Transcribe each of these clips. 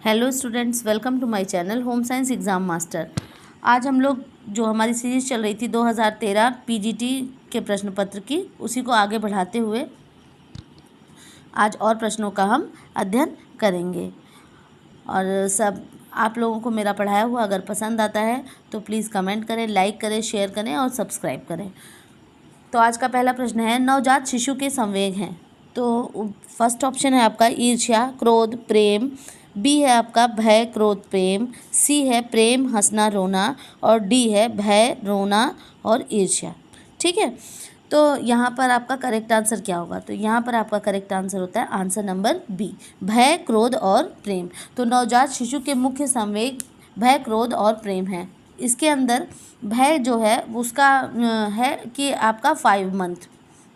Hello students, welcome to my channel home science exam master. आज हम लोग जो हमारी सीरीज़ चल रही थी 2013 पीजीटी के प्रश्न पत्र की, उसी को आगे बढ़ाते हुए आज और प्रश्नों का हम अध्ययन करेंगे। और सब आप लोगों को मेरा पढ़ाया हुआ अगर पसंद आता है तो प्लीज़ कमेंट करें, लाइक करें, शेयर करें और सब्सक्राइब करें। तो आज का पहला प्रश्न है, नवजात शिशु के संवेग हैं। तो फर्स्ट ऑप्शन है आपका ईर्ष्या, क्रोध, प्रेम। बी है आपका भय, क्रोध, प्रेम। सी है प्रेम, हंसना, रोना। और डी है भय, रोना और ईर्ष्या। ठीक है, तो यहाँ पर आपका करेक्ट आंसर क्या होगा? तो यहाँ पर आपका करेक्ट आंसर होता है आंसर नंबर बी, भय, क्रोध और प्रेम। तो नवजात शिशु के मुख्य संवेग भय, क्रोध और प्रेम है। इसके अंदर भय जो है उसका है कि आपका 5 मंथ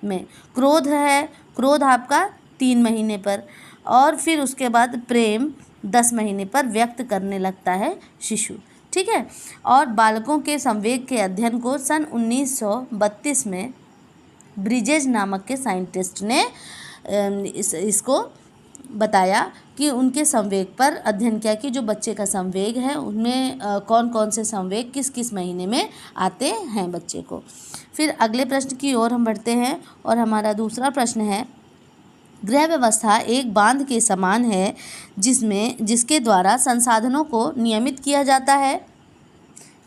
में, क्रोध है, क्रोध आपका 3 महीने पर, और फिर उसके बाद प्रेम 10 महीने पर व्यक्त करने लगता है शिशु। ठीक है, और बालकों के संवेग के अध्ययन को सन 1932 में ब्रिजेज नामक के साइंटिस्ट ने इसको बताया कि उनके संवेग पर अध्ययन किया कि जो बच्चे का संवेग है उनमें कौन कौन से संवेग किस किस महीने में आते हैं बच्चे को। फिर अगले प्रश्न की ओर हम बढ़ते हैं और हमारा दूसरा प्रश्न है, गृह व्यवस्था एक बांध के समान है जिसके द्वारा संसाधनों को नियमित किया जाता है।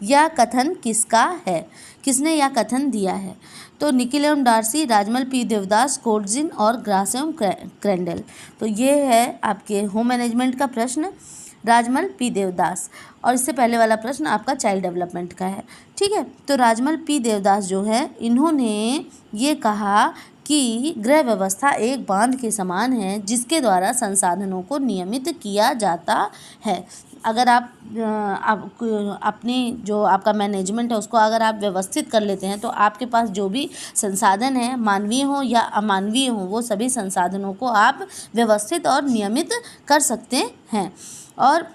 यह कथन किसका है? किसने यह कथन दिया है? तो निखिल एवं डार्सी, राजमल पी देवदास, कोर्टजिन और ग्रास एवं क्रेंडल। तो ये है आपके होम मैनेजमेंट का प्रश्न, राजमल पी देवदास। और इससे पहले वाला प्रश्न आपका चाइल्ड डेवलपमेंट का है। ठीक है, तो राजमल पी देवदास जो है इन्होंने ये कहा कि गृह व्यवस्था एक बांध के समान है जिसके द्वारा संसाधनों को नियमित किया जाता है। अगर आप अपनी जो आपका मैनेजमेंट है उसको अगर आप व्यवस्थित कर लेते हैं तो आपके पास जो भी संसाधन है, मानवीय हो या अमानवीय हो, वो सभी संसाधनों को आप व्यवस्थित और नियमित कर सकते हैं। और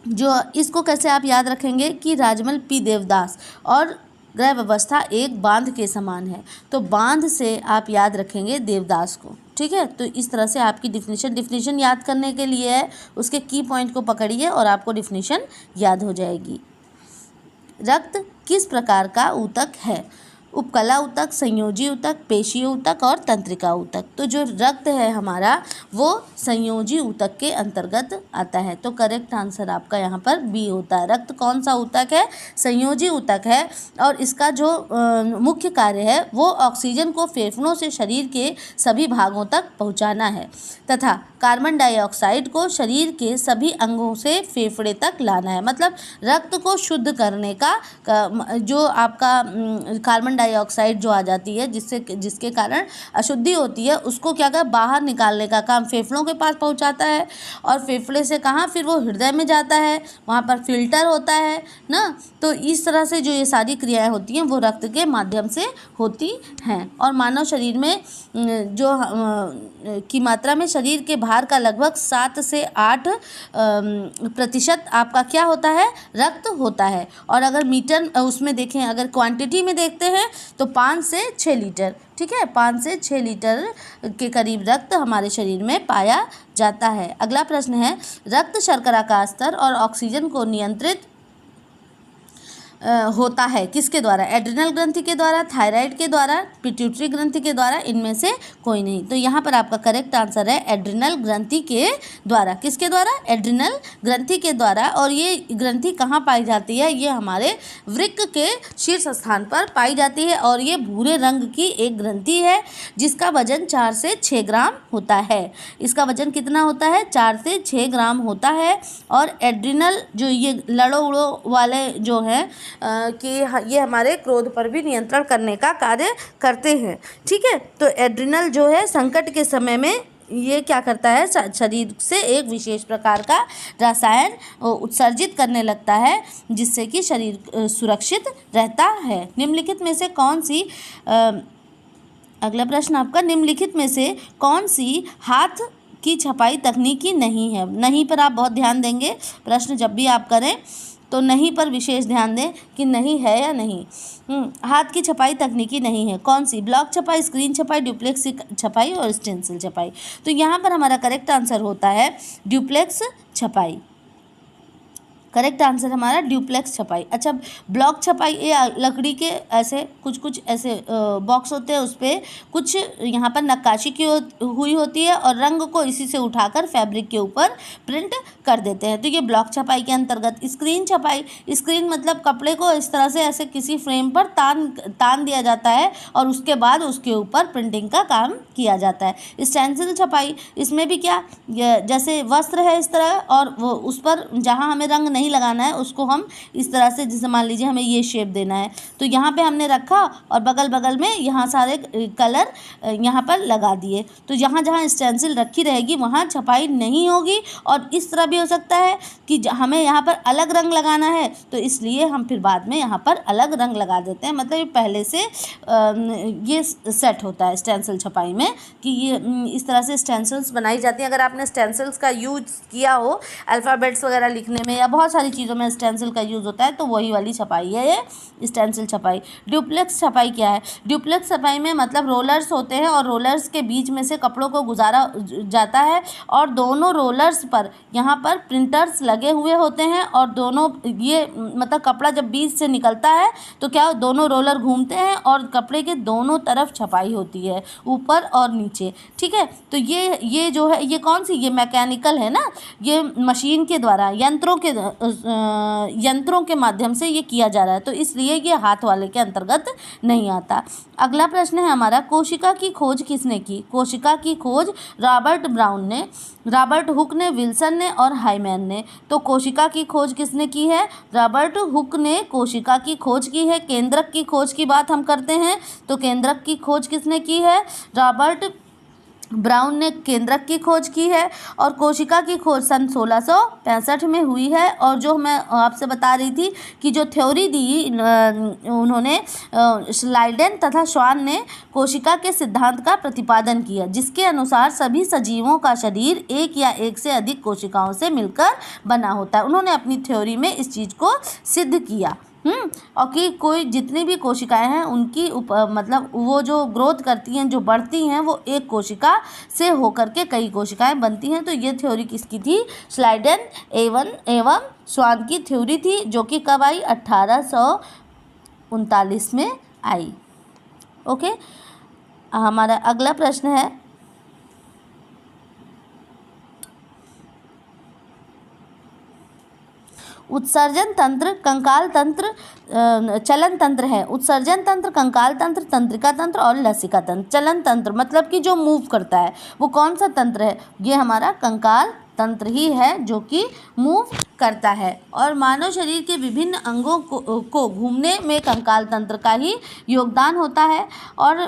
जो इसको कैसे आप याद रखेंगे कि राजमल पी देवदास और गृह व्यवस्था एक बांध के समान है, तो बांध से आप याद रखेंगे देवदास को। ठीक है, तो इस तरह से आपकी डिफिनीशन याद करने के लिए है, उसके की पॉइंट को पकड़िए और आपको डिफिनीशन याद हो जाएगी। रक्त किस प्रकार का ऊतक है? उपकला ऊतक, संयोजी ऊतक, पेशीय ऊतक और तंत्रिका ऊतक। तो जो रक्त है हमारा वो संयोजी ऊतक के अंतर्गत आता है। तो करेक्ट आंसर आपका यहाँ पर बी होता है। रक्त कौन सा ऊतक है? संयोजी ऊतक है, और इसका जो मुख्य कार्य है वो ऑक्सीजन को फेफड़ों से शरीर के सभी भागों तक पहुँचाना है तथा कार्बन डाइऑक्साइड को शरीर के सभी अंगों से फेफड़े तक लाना है। मतलब रक्त को शुद्ध करने का जो आपका कार्बन डाइऑक्साइड जो आ जाती है जिसके कारण अशुद्धि होती है, उसको क्या कर बाहर निकालने का काम फेफड़ों के पास पहुंचाता है, और फेफड़े से कहाँ फिर वो हृदय में जाता है, वहाँ पर फिल्टर होता है ना। तो इस तरह से जो ये सारी क्रियाएं होती हैं वो रक्त के माध्यम से होती हैं। और मानव शरीर में जो की मात्रा में शरीर के भार का लगभग 7 से 8% आपका क्या होता है? रक्त होता है। और अगर मीटर उसमें देखें, अगर क्वांटिटी में देखते हैं तो 5 से 6 लीटर। ठीक है, 5 से 6 लीटर के करीब रक्त हमारे शरीर में पाया जाता है। अगला प्रश्न है, रक्त शर्करा का स्तर और ऑक्सीजन को नियंत्रित होता है किसके द्वारा? एड्रिनल ग्रंथि के द्वारा, थायराइड के द्वारा, पिट्यूटरी ग्रंथि के द्वारा, इनमें से कोई नहीं। तो यहाँ पर आपका करेक्ट आंसर है एड्रिनल ग्रंथि के द्वारा। किसके द्वारा? एड्रिनल ग्रंथि के द्वारा। और ये ग्रंथि कहाँ पाई जाती है? ये हमारे वृक्क के शीर्ष स्थान पर पाई जाती है, और ये भूरे रंग की एक ग्रंथि है जिसका वजन 4 से 6 ग्राम होता है। इसका वजन कितना होता है? 4 से 6 ग्राम होता है। और एड्रिनल जो ये लड़ो उड़ो वाले जो हैं कि ये हमारे क्रोध पर भी नियंत्रण करने का कार्य करते हैं। ठीक है, तो एड्रिनल जो है संकट के समय में ये क्या करता है? शरीर से एक विशेष प्रकार का रसायन उत्सर्जित करने लगता है जिससे कि शरीर सुरक्षित रहता है। निम्नलिखित में से कौन सी अगला प्रश्न आपका, निम्नलिखित में से कौन सी हाथ की छपाई तकनीकी नहीं है? नहीं पर आप बहुत ध्यान देंगे, प्रश्न जब भी आप करें तो नहीं पर विशेष ध्यान दें कि नहीं है या नहीं। हाथ की छपाई तकनीकी नहीं है, कौन सी? ब्लॉक छपाई, स्क्रीन छपाई, ड्यूप्लेक्स छपाई और स्टेंसिल छपाई। तो यहाँ पर हमारा करेक्ट आंसर होता है ड्यूप्लेक्स छपाई। करेक्ट आंसर हमारा ड्यूप्लेक्स छपाई। अच्छा, ब्लॉक छपाई ये लकड़ी के ऐसे कुछ ऐसे बॉक्स होते हैं, उस पर कुछ यहाँ पर नक्काशी की हुई होती है और रंग को इसी से उठाकर फैब्रिक के ऊपर प्रिंट कर देते हैं, तो ये ब्लॉक छपाई के अंतर्गत। स्क्रीन छपाई, स्क्रीन मतलब कपड़े को इस तरह से ऐसे किसी फ्रेम पर तान दिया जाता है और उसके बाद उसके ऊपर प्रिंटिंग का काम किया जाता है। स्टेंसिल छपाई, इसमें भी क्या, जैसे वस्त्र है इस तरह और वो उस पर जहाँ हमें रंग नहीं लगाना है उसको हम इस तरह से, जैसे मान लीजिए हमें ये शेप देना है तो यहाँ पे हमने रखा और बगल बगल में यहाँ सारे कलर यहाँ पर लगा दिए, तो जहाँ जहाँ स्टेंसिल रखी रहेगी वहाँ छपाई नहीं होगी। और इस तरह भी हो सकता है कि हमें यहाँ पर अलग रंग लगाना है तो इसलिए हम फिर बाद में यहाँ पर अलग रंग लगा देते हैं, मतलब ये पहले से ये सेट होता है स्टेंसिल छपाई में कि ये इस तरह से स्टेंसिल्स बनाई जाती हैं। अगर आपने स्टेंसिल्स का यूज किया हो अल्फ़ाबेट्स वगैरह लिखने में या बहुत सारी चीज़ों में स्टेंसिल का यूज़ होता है, तो वही वाली छपाई है ये स्टेंसिल छपाई। ड्यूप्लेक्स छपाई क्या है? ड्यूप्लेक्स छपाई में मतलब रोलर्स होते हैं और रोलर्स के बीच में से कपड़ों को गुजारा जाता है और दोनों रोलर्स पर यहाँ पर प्रिंटर्स लगे हुए होते हैं और दोनों ये मतलब कपड़ा जब बीच से निकलता है तो क्या दोनों रोलर घूमते हैं और कपड़े के दोनों तरफ छपाई होती है, ऊपर और नीचे। ठीक है, तो ये जो है ये कौन सी, ये मैकेनिकल है ना, ये मशीन के द्वारा यंत्रों के माध्यम से ये किया जा रहा है, तो इसलिए ये हाथ वाले के अंतर्गत नहीं आता। अगला प्रश्न है हमारा, कोशिका की खोज किसने की? कोशिका की खोज रॉबर्ट ब्राउन ने, रॉबर्ट हुक ने, विल्सन ने और हाइमैन ने। तो कोशिका की खोज किसने की है? रॉबर्ट हुक ने कोशिका की खोज की है। केंद्रक की खोज की बात हम करते हैं तो केंद्रक की खोज किसने की है? रॉबर्ट ब्राउन ने केंद्रक की खोज की है। और कोशिका की खोज सन 1665 में हुई है। और जो मैं आपसे बता रही थी कि जो थ्योरी दी उन्होंने श्लाइडेन तथा श्वान ने कोशिका के सिद्धांत का प्रतिपादन किया, जिसके अनुसार सभी सजीवों का शरीर एक या एक से अधिक कोशिकाओं से मिलकर बना होता है। उन्होंने अपनी थ्योरी में इस चीज़ को सिद्ध किया। और कि कोई जितनी भी कोशिकाएं हैं उनकी मतलब वो जो ग्रोथ करती हैं, जो बढ़ती हैं, वो एक कोशिका से होकर के कई कोशिकाएं बनती हैं। तो ये थ्योरी किसकी थी? श्लाइडेन एवं श्वान की थ्योरी थी, जो कि कब आई? 1839 में आई। ओके, हमारा अगला प्रश्न है, उत्सर्जन तंत्र, कंकाल तंत्र, चलन तंत्र है। उत्सर्जन तंत्र, कंकाल तंत्र, तंत्रिका तंत्र और लसिका तंत्र। चलन तंत्र मतलब कि जो मूव करता है, वो कौन सा तंत्र है? ये हमारा कंकाल तंत्र ही है जो कि मूव करता है। और मानव शरीर के विभिन्न अंगों को घूमने में कंकाल तंत्र का ही योगदान होता है। और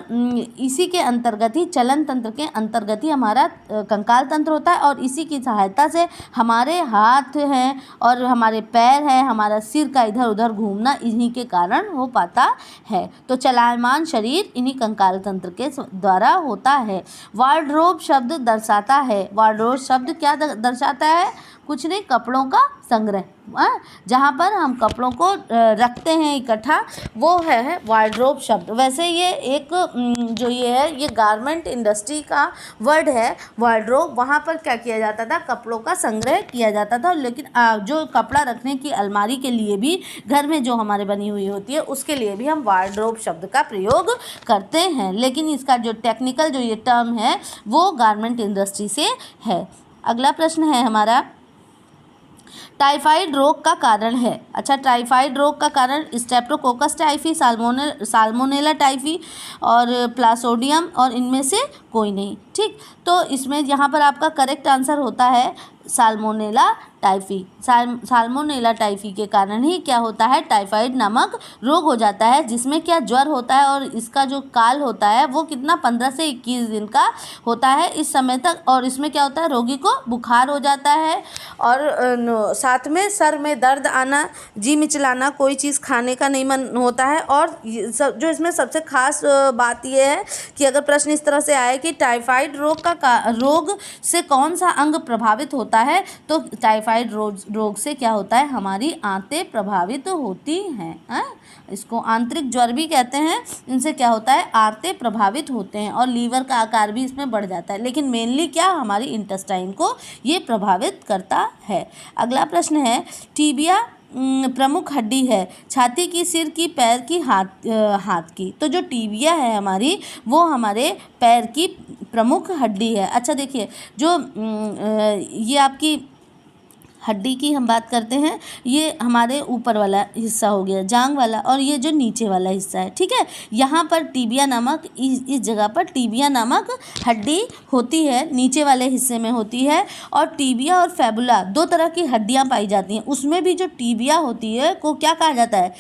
इसी के अंतर्गत ही, चलन तंत्र के अंतर्गत ही हमारा कंकाल तंत्र होता है। और इसी की सहायता से हमारे हाथ हैं और हमारे पैर हैं, हमारा सिर का इधर उधर घूमना इन्हीं के कारण हो पाता है। तो चलायमान शरीर इन्हीं कंकाल तंत्र के द्वारा होता है। वार्डरोब शब्द दर्शाता है, वार्डरोब शब्द क्या दर्शाता है? कुछ नहीं, कपड़ों का संग्रह, जहाँ पर हम कपड़ों को रखते हैं इकट्ठा, वो है वार्डरोब शब्द। वैसे ये एक जो ये है, ये गारमेंट इंडस्ट्री का वर्ड है वार्डरोब। वहाँ पर क्या किया जाता था? कपड़ों का संग्रह किया जाता था। लेकिन जो कपड़ा रखने की अलमारी के लिए भी घर में जो हमारे बनी हुई होती है, उसके लिए भी हम वार्डरोब शब्द का प्रयोग करते हैं। लेकिन इसका जो टेक्निकल जो ये टर्म है वो गारमेंट इंडस्ट्री से है। अगला प्रश्न है हमारा, टाइफाइड रोग का कारण है। अच्छा, टाइफाइड रोग का कारण स्ट्रेप्टोकोकस टाइफी, साल्मोनेला टाइफी और प्लासोडियम, और इनमें से कोई नहीं। ठीक, तो इसमें यहाँ पर आपका करेक्ट आंसर होता है साल्मोनेला टाइफी। साल्मोनेला टाइफी के कारण ही क्या होता है? टाइफाइड नामक रोग हो जाता है, जिसमें क्या ज्वर होता है और इसका जो काल होता है वो कितना 15 से 21 दिन का होता है इस समय तक। और इसमें क्या होता है? रोगी को बुखार हो जाता है और साथ में सर में दर्द आना, जी मिचलाना, कोई चीज़ खाने का नहीं मन होता है। और जो इसमें सबसे खास बात यह है कि अगर प्रश्न इस तरह से आए कि टाइफाइड रोग से कौन सा अंग प्रभावित होता है। तो टाइफाइड रोग से क्या होता है, हमारी आंतें प्रभावित होती हैं। इसको आंतरिक ज्वर भी कहते हैं। इनसे क्या होता है, आंतें प्रभावित होते हैं और लीवर का आकार भी इसमें बढ़ जाता है। लेकिन मेनली क्या, हमारी इंटेस्टाइन को ये प्रभावित करता है। अगला प्रश्न है, टीबिया प्रमुख हड्डी है छाती की, सिर की, पैर की, हाथ की। तो जो टीबिया है हमारी, वो हमारे पैर की प्रमुख हड्डी है। अच्छा देखिए, जो ये आपकी हड्डी की हम बात करते हैं, ये हमारे ऊपर वाला हिस्सा हो गया, जांग वाला, और ये जो नीचे वाला हिस्सा है, ठीक है। यहाँ पर टीबिया नामक, इस जगह पर टीबिया नामक हड्डी होती है, नीचे वाले हिस्से में होती है। और टीबिया और फैबुला दो तरह की हड्डियाँ पाई जाती हैं। उसमें भी जो टीबिया होती है को क्या कहा जाता है,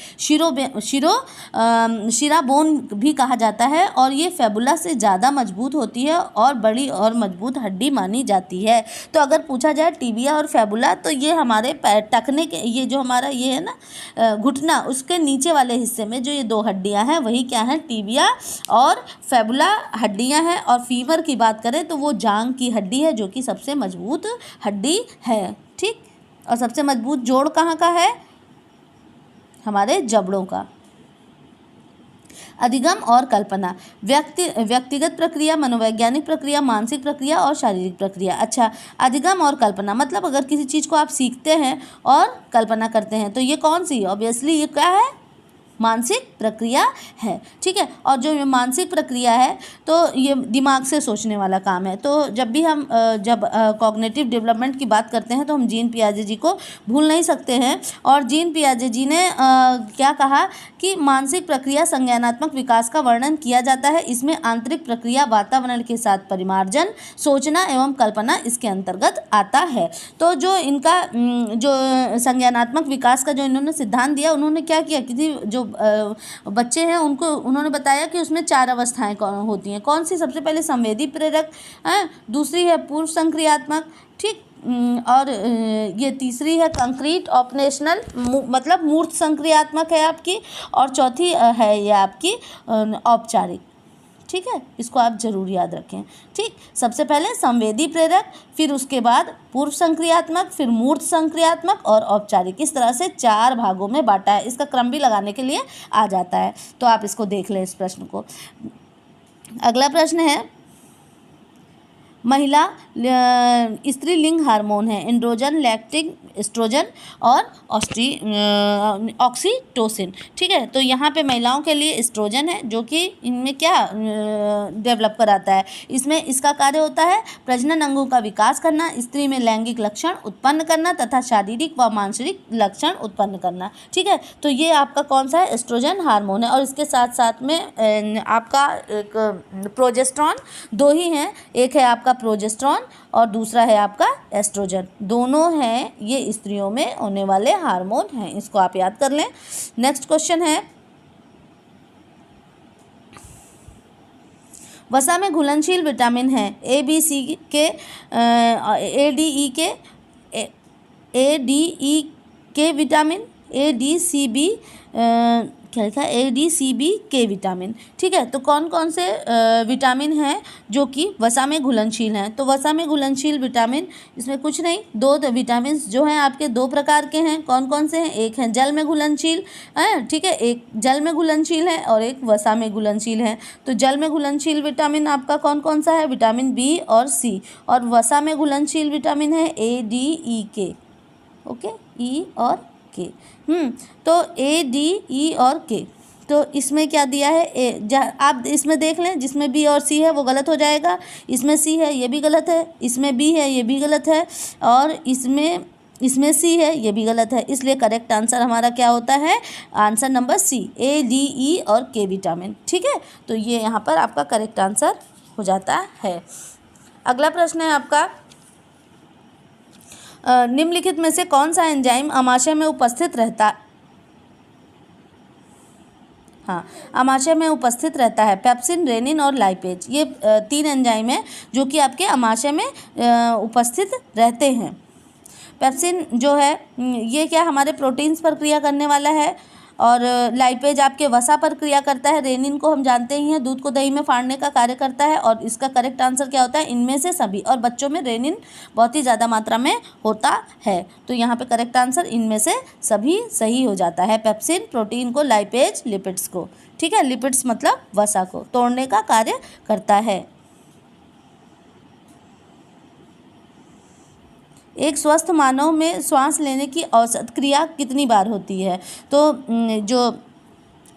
शिरा बोन भी कहा जाता है। और ये फैबुला से ज़्यादा मजबूत होती है और बड़ी और मजबूत हड्डी मानी जाती है। तो अगर पूछा जाए टीबिया और फैबुला, तो ये हमारे पैर टखने के, ये जो हमारा ये है ना घुटना, उसके नीचे वाले हिस्से में जो ये दो हड्डियां हैं, वही क्या है, टीबिया और फैबुला हड्डियां हैं। और फीमर की बात करें तो वो जांग की हड्डी है, जो कि सबसे मजबूत हड्डी है, ठीक। और सबसे मजबूत जोड़ कहाँ का है, हमारे जबड़ों का। अधिगम और कल्पना, व्यक्तिगत प्रक्रिया, मनोवैज्ञानिक प्रक्रिया, मानसिक प्रक्रिया और शारीरिक प्रक्रिया। अच्छा, अधिगम और कल्पना मतलब अगर किसी चीज़ को आप सीखते हैं और कल्पना करते हैं, तो ये कौन सी, ऑब्वियसली ये क्या है, मानसिक प्रक्रिया है, ठीक है। और जो ये मानसिक प्रक्रिया है, तो ये दिमाग से सोचने वाला काम है। तो जब भी हम कॉग्निटिव डेवलपमेंट की बात करते हैं, तो हम जीन पियाजे जी को भूल नहीं सकते हैं। और जीन पियाजे जी ने क्या कहा कि मानसिक प्रक्रिया संज्ञानात्मक विकास का वर्णन किया जाता है। इसमें आंतरिक प्रक्रिया, वातावरण के साथ परिमार्जन, सोचना एवं कल्पना इसके अंतर्गत आता है। तो जो इनका जो संज्ञानात्मक विकास का जो इन्होंने सिद्धांत दिया, उन्होंने क्या किया, किसी जो बच्चे हैं उनको उन्होंने बताया कि उसमें 4 अवस्थाएं होती हैं। कौन सी, सबसे पहले संवेदी प्रेरक, दूसरी है पूर्व संक्रियात्मक, ठीक, और ये तीसरी है कंक्रीट ऑपरेशनल, मतलब मूर्त संक्रियात्मक है आपकी, और चौथी है ये आपकी औपचारिक, ठीक है। इसको आप जरूर याद रखें, ठीक। सबसे पहले संवेदी प्रेरक, फिर उसके बाद पूर्व संक्रियात्मक, फिर मूर्त संक्रियात्मक और औपचारिक। इस तरह से 4 भागों में बांटा है। इसका क्रम भी लगाने के लिए आ जाता है, तो आप इसको देख लें, इस प्रश्न को। अगला प्रश्न है, महिला स्त्रीलिंग हार्मोन है, एंड्रोजन, लैक्टिन, एस्ट्रोजन और ऑक्सीटोसिन, ठीक है। तो यहाँ पे महिलाओं के लिए एस्ट्रोजन है, जो कि इनमें क्या डेवलप कराता है, इसमें इसका कार्य होता है प्रजनन अंगों का विकास करना, स्त्री में लैंगिक लक्षण उत्पन्न करना तथा शारीरिक व मानसिक लक्षण उत्पन्न करना, ठीक है। तो ये आपका कौन सा है, एस्ट्रोजन हार्मोन है। और इसके साथ साथ में आपका एक प्रोजेस्टेरॉन, 2 ही हैं, एक है आपका प्रोजेस्टेरॉन और दूसरा है आपका एस्ट्रोजन। दोनों हैं ये स्त्रियों में होने वाले हार्मोन हैं, इसको आप याद कर लें। नेक्स्ट क्वेश्चन है, वसा में घुलनशील विटामिन है, ए बी सी के, ए D E K vitamin, A D C B, क्या लिखा, ADCB के विटामिन, ठीक है। तो कौन कौन से विटामिन हैं जो कि वसा में घुलनशील हैं। तो वसा में घुलनशील विटामिन, इसमें कुछ नहीं, 2 विटामिन जो हैं आपके 2 प्रकार के हैं। कौन कौन से हैं, एक है जल में घुलनशील है, ठीक है, एक जल में घुलनशील है और एक वसा में घुलनशील है। तो जल में घुलनशील विटामिन आपका कौन कौन सा है, विटामिन बी और सी। और वसा में घुलनशील विटामिन है ADEK, ओके, ई और के। तो ADE और के, तो इसमें क्या दिया है, आप इसमें देख लें, जिसमें बी और सी है वो गलत हो जाएगा, इसमें सी है ये भी गलत है, इसमें बी है ये भी गलत है, और इसमें सी है ये भी गलत है। इसलिए करेक्ट आंसर हमारा क्या होता है, आंसर नंबर सी, ADE और के विटामिन, ठीक है। तो ये यहाँ पर आपका करेक्ट आंसर हो जाता है। अगला प्रश्न है आपका, निम्नलिखित में से कौन सा एंजाइम अमाशय में उपस्थित रहता, हाँ, अमाशय में उपस्थित रहता है, पेप्सिन, रेनिन और लाइपेज। ये 3 एंजाइम हैं जो कि आपके अमाशय में उपस्थित रहते हैं। पेप्सिन जो है ये क्या हमारे प्रोटीन्स पर क्रिया करने वाला है, और लाइपेज आपके वसा पर क्रिया करता है। रेनिन को हम जानते ही हैं, दूध को दही में फाड़ने का कार्य करता है। और इसका करेक्ट आंसर क्या होता है? इनमें से सभी। और बच्चों में रेनिन बहुत ही ज़्यादा मात्रा में होता है, तो यहाँ पे करेक्ट आंसर इनमें से सभी सही हो जाता है। पेप्सिन प्रोटीन को, लाइपेज लिपिड्स को, ठीक है, लिपिड्स मतलब वसा को तोड़ने का कार्य करता है। एक स्वस्थ मानव में श्वास लेने की औसत क्रिया कितनी बार होती है? तो जो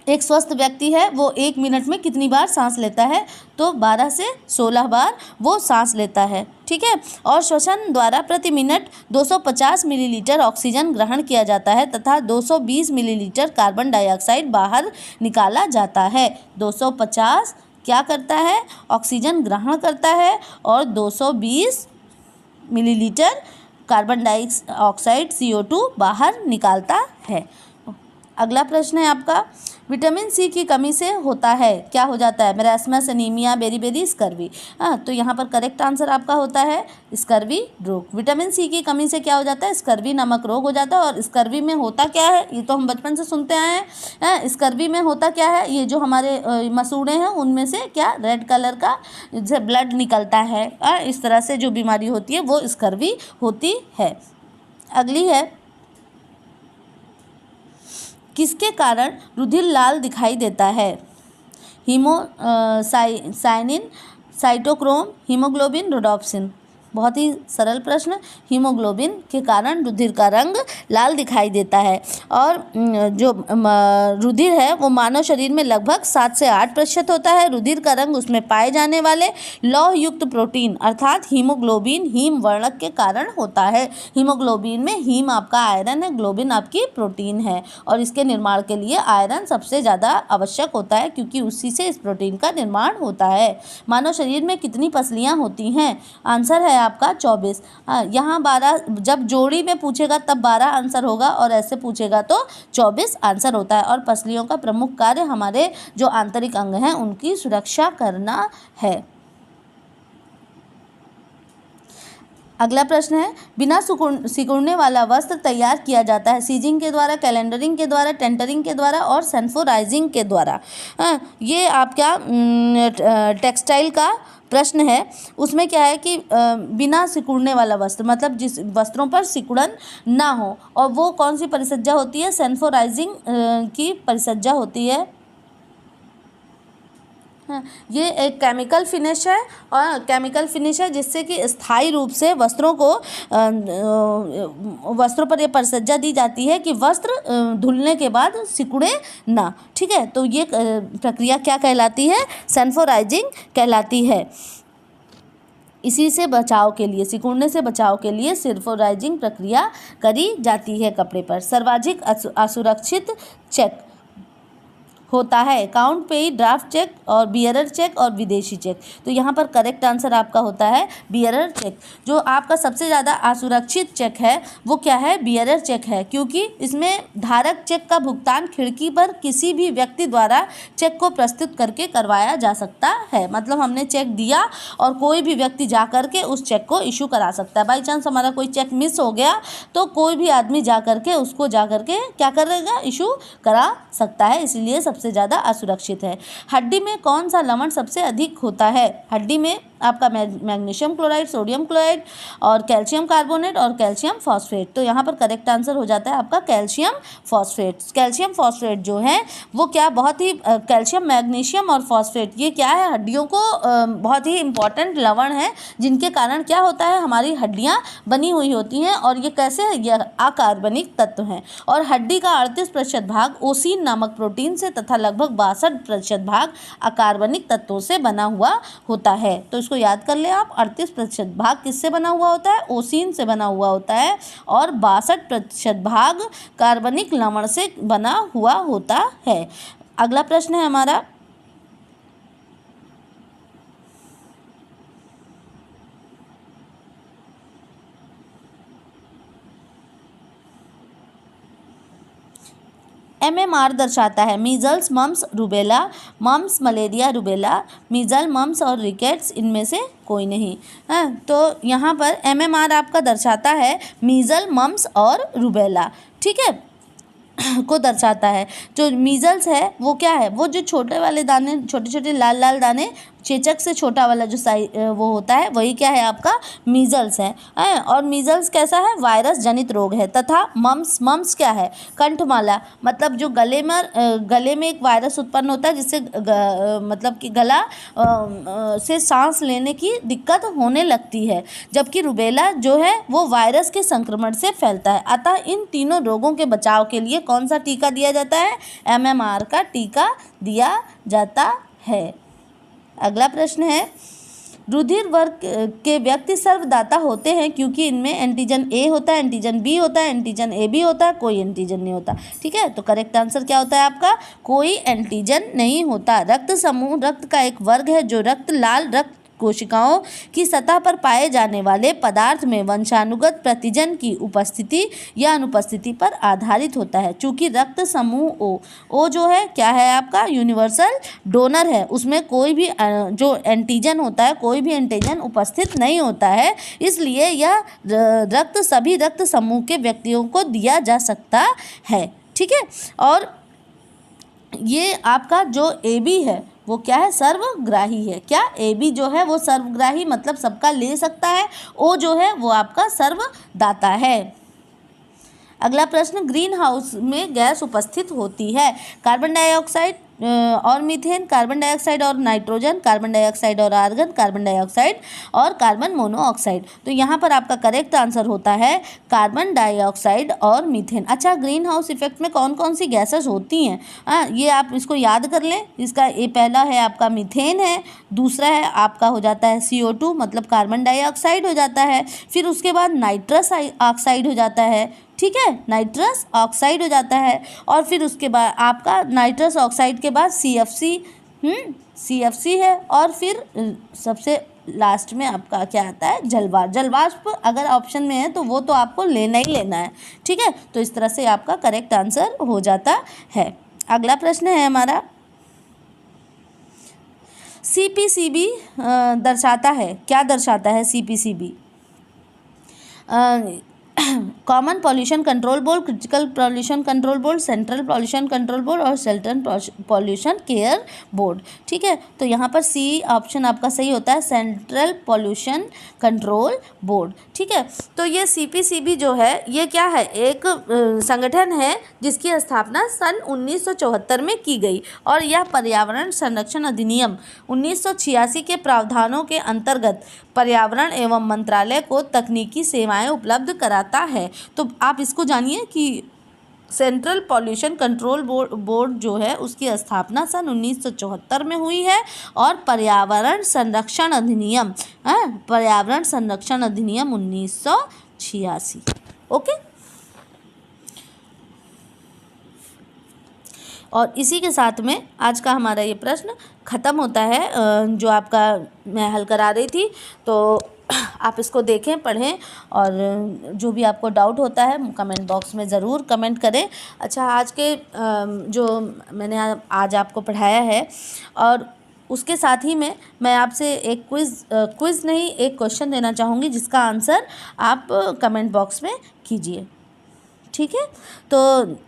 एक स्वस्थ व्यक्ति है वो 1 मिनट में कितनी बार सांस लेता है? तो 12 से 16 बार वो सांस लेता है, ठीक है। और श्वसन द्वारा प्रति मिनट 250 मिलीलीटर ऑक्सीजन ग्रहण किया जाता है तथा 220 मिलीलीटर कार्बन डाइऑक्साइड बाहर निकाला जाता है। 250 क्या करता है? ऑक्सीजन ग्रहण करता है और 220 मिलीलीटर कार्बन डाइऑक्साइड CO2 बाहर निकालता है। अगला प्रश्न है आपका, विटामिन सी की कमी से होता है, क्या हो जाता है? Marasmus, anaemia, beriberi scurvy. तो यहाँ पर करेक्ट आंसर आपका होता है स्कर्वी रोग। विटामिन सी की कमी से क्या हो जाता है? स्कर्वी नामक रोग हो जाता है। और स्कर्वी में होता क्या है? ये तो हम बचपन से सुनते आए हैं। स्कर्वी में होता क्या है? ये जो हमारे मसूड़े हैं उनमें से क्या रेड कलर का जैसे ब्लड निकलता है, इस तरह से जो बीमारी होती है वो स्कर्वी होती है। अगली है, किसके कारण रुधिर लाल दिखाई देता है? Cyanin, cytochrome, haemoglobin, rhodopsin. बहुत ही सरल प्रश्न। हीमोग्लोबिन के कारण रुधिर का रंग लाल दिखाई देता है। और जो रुधिर है वो मानव शरीर में लगभग 7 से 8% होता है। रुधिर का रंग उसमें पाए जाने वाले लौह युक्त प्रोटीन अर्थात हीमोग्लोबिन हीम वर्णक के कारण होता है। हीमोग्लोबिन में हीम आपका आयरन है, ग्लोबिन आपकी प्रोटीन है। और इसके निर्माण के लिए आयरन सबसे ज़्यादा आवश्यक होता है क्योंकि उसी से इस प्रोटीन का निर्माण होता है। मानव शरीर में कितनी पसलियाँ होती हैं? आंसर है आपका 24। यहाँ 12, जब जोड़ी में पूछेगा तब 12 आंसर होगा और ऐसे पूछेगा तो 24 आंसर होता है। और पसलियों का प्रमुख कार्य हमारे जो आंतरिक अंग हैं उनकी सुरक्षा करना है। अगला प्रश्न है, बिना सिकुड़ने वाला वस्त्र तैयार किया जाता है सीजिंग के द्वारा, कैलेंडरिंग के द्वारा, टेंटरिंग के द्वारा और सल्फोराइजिंग के द्वारा। ये आपका टेक्सटाइल का प्रश्न है। उसमें क्या है कि बिना सिकुड़ने वाला वस्त्र मतलब जिस वस्त्रों पर सिकुड़न ना हो, और वो कौन सी परिसज्जा होती है? सल्फोराइजिंग की परिसज्जा होती है। ये एक केमिकल फिनिश है और केमिकल फिनिश है जिससे कि स्थायी रूप से वस्त्रों पर ये परिसज्जा दी जाती है कि वस्त्र धुलने के बाद सिकुड़े ना, ठीक है। तो ये प्रक्रिया क्या कहलाती है? सल्फोराइजिंग कहलाती है। इसी से बचाव के लिए, सिकुड़ने से बचाव के लिए सल्फोराइजिंग प्रक्रिया करी जाती है कपड़े पर। सर्वाधिक असुरक्षित चेक होता है अकाउंट पेई, ड्राफ्ट चेक और बियरर चेक और विदेशी चेक। तो यहाँ पर करेक्ट आंसर आपका होता है बियरर चेक। जो आपका सबसे ज़्यादा असुरक्षित चेक है वो क्या है? बियरर चेक है, क्योंकि इसमें धारक चेक का भुगतान खिड़की पर किसी भी व्यक्ति द्वारा चेक को प्रस्तुत करके करवाया जा सकता है। मतलब हमने चेक दिया और कोई भी व्यक्ति जा कर के उस चेक को इशू करा सकता है। बाई चांस हमारा कोई चेक मिस हो गया तो कोई भी आदमी जा कर के उसको जा कर के क्या करेगा? इशू करा सकता है, इसलिए सबसे ज़्यादा असुरक्षित है। हड्डी में कौन सा लवण सबसे अधिक होता है? हड्डी में आपका मैग्नीशियम क्लोराइड, सोडियम क्लोराइड और कैल्शियम कार्बोनेट और कैल्शियम फॉस्फेट। तो यहाँ पर करेक्ट आंसर हो जाता है आपका कैल्शियम फॉस्फेट। कैल्शियम फॉस्फेट जो है वो क्या बहुत ही कैल्शियम, मैग्नीशियम और फॉस्फेट ये क्या है? हड्डियों को बहुत ही इंपॉर्टेंट लवण है जिनके कारण क्या होता है? हमारी हड्डियाँ बनी हुई होती हैं। और ये कैसे है? ये अकार्बनिक तत्व हैं। और हड्डी का 38% भाग ओसीन नामक प्रोटीन से तथा लगभग 62% भाग अकार्बनिक तत्वों से बना हुआ होता है। तो इसको याद कर ले आप। 38% भाग किससे बना हुआ होता है? ओसीन से बना हुआ होता है। और 62% भाग कार्बनिक लवण से बना हुआ होता है। अगला प्रश्न है हमारा, MMR दर्शाता है measles, mumps, rubella, mumps, malaria, rubella, measle, mumps और रिकेट्स, इनमें से कोई नहीं। तो यहाँ पर MMR आपका दर्शाता है मीजल, मम्स और रूबेला, ठीक है। को दर्शाता है। जो मीजल्स है वो क्या है, वो जो छोटे वाले दाने, छोटे छोटे लाल लाल दाने, चेचक से छोटा वाला जो वो होता है, वही क्या है आपका मीजल्स है। और मीजल्स कैसा है, वायरस जनित रोग है। तथा मम्स क्या है, कंठमाला, मतलब जो गले में एक वायरस उत्पन्न होता है जिससे मतलब कि गला से सांस लेने की दिक्कत होने लगती है। जबकि रुबेला जो है वो वायरस के संक्रमण से फैलता है। अतः इन तीनों रोगों के बचाव के लिए कौन सा टीका दिया जाता है, MMR का टीका दिया जाता है। अगला प्रश्न है, रुधिर वर्ग के व्यक्ति सर्वदाता होते हैं क्योंकि इनमें एंटीजन ए होता है, एंटीजन बी होता है, एंटीजन ए बी होता है, कोई एंटीजन नहीं होता। ठीक है, तो करेक्ट आंसर क्या होता है आपका, कोई एंटीजन नहीं होता। रक्त समूह रक्त का एक वर्ग है जो रक्त लाल रक्त कोशिकाओं की सतह पर पाए जाने वाले पदार्थ में वंशानुगत प्रतिजन की उपस्थिति या अनुपस्थिति पर आधारित होता है। चूंकि रक्त समूह ओ जो है क्या है आपका, यूनिवर्सल डोनर है, उसमें कोई भी जो एंटीजन होता है, कोई भी एंटीजन उपस्थित नहीं होता है, इसलिए यह रक्त सभी रक्त समूह के व्यक्तियों को दिया जा सकता है। ठीक है, और ये आपका जो AB है वो क्या है, सर्वग्राही है। क्या, AB जो है वो सर्वग्राही मतलब सबका ले सकता है, O जो है वो आपका सर्वदाता है। अगला प्रश्न, ग्रीन हाउस में गैस उपस्थित होती है, कार्बन डाइऑक्साइड और मीथेन, कार्बन डाइऑक्साइड और नाइट्रोजन, कार्बन डाइऑक्साइड और आर्गन, कार्बन डाइऑक्साइड और कार्बन मोनोऑक्साइड। तो यहाँ पर आपका करेक्ट आंसर होता है कार्बन डाइऑक्साइड और मीथेन। अच्छा, ग्रीन हाउस इफेक्ट में कौन कौन सी गैसेस होती हैं, ये आप इसको याद कर लें। इसका ये पहला है आपका मीथेन है, दूसरा है आपका हो जाता है CO2 मतलब कार्बन डाइऑक्साइड हो जाता है, फिर उसके बाद नाइट्रस ऑक्साइड हो जाता है। ठीक है, नाइट्रस ऑक्साइड हो जाता है, और फिर उसके बाद आपका नाइट्रस ऑक्साइड के बाद CFC है, और फिर सबसे लास्ट में आपका क्या आता है, जलवाष्प अगर ऑप्शन में है तो वो तो आपको लेना ही लेना है। ठीक है, तो इस तरह से आपका करेक्ट आंसर हो जाता है। अगला प्रश्न है हमारा, CPCB दर्शाता है, क्या दर्शाता है CPCB, common pollution control board, critical pollution control board, central pollution control board और सेंट्रल पॉल्यूशन केयर बोर्ड। ठीक है, तो यहाँ पर C ऑप्शन आपका सही होता है, सेंट्रल पॉल्यूशन कंट्रोल बोर्ड। ठीक है, तो ये CPCB जो है ये क्या है, एक संगठन है जिसकी स्थापना सन 1974 में की गई, और यह पर्यावरण संरक्षण अधिनियम 1986 के प्रावधानों के अंतर्गत पर्यावरण एवं मंत्रालय को तकनीकी सेवाएं उपलब्ध कराता है। तो आप इसको जानिए कि सेंट्रल पॉल्यूशन कंट्रोल बोर्ड जो है उसकी स्थापना सन 1974 में हुई है, और पर्यावरण संरक्षण अधिनियम 1986। ओके, और इसी के साथ में आज का हमारा ये प्रश्न ख़त्म होता है, जो आपका मैं हल करा रही थी। तो आप इसको देखें, पढ़ें, और जो भी आपको डाउट होता है कमेंट बॉक्स में ज़रूर कमेंट करें। अच्छा, आज के जो मैंने आज आपको पढ़ाया है, और उसके साथ ही में मैं आपसे एक क्विज़ नहीं, एक क्वेश्चन देना चाहूँगी जिसका आंसर आप कमेंट बॉक्स में कीजिए। ठीक है, तो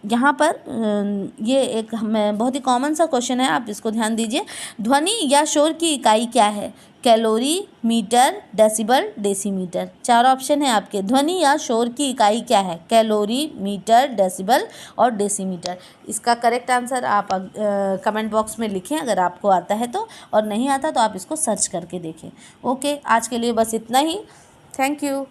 यहाँ पर ये एक बहुत ही कॉमन सा क्वेश्चन है, आप इसको ध्यान दीजिए। ध्वनि या शोर की इकाई क्या है, calorie, metre, decibel, decimetre. 4 option है आपके। ध्वनि या शोर की इकाई क्या है, कैलोरी, मीटर, डेसिबल और डेसीमीटर। इसका करेक्ट आंसर आप कमेंट बॉक्स में लिखें अगर आपको आता है तो, और नहीं आता तो आप इसको सर्च करके देखें। ओके, आज के लिए बस इतना ही। Thank you.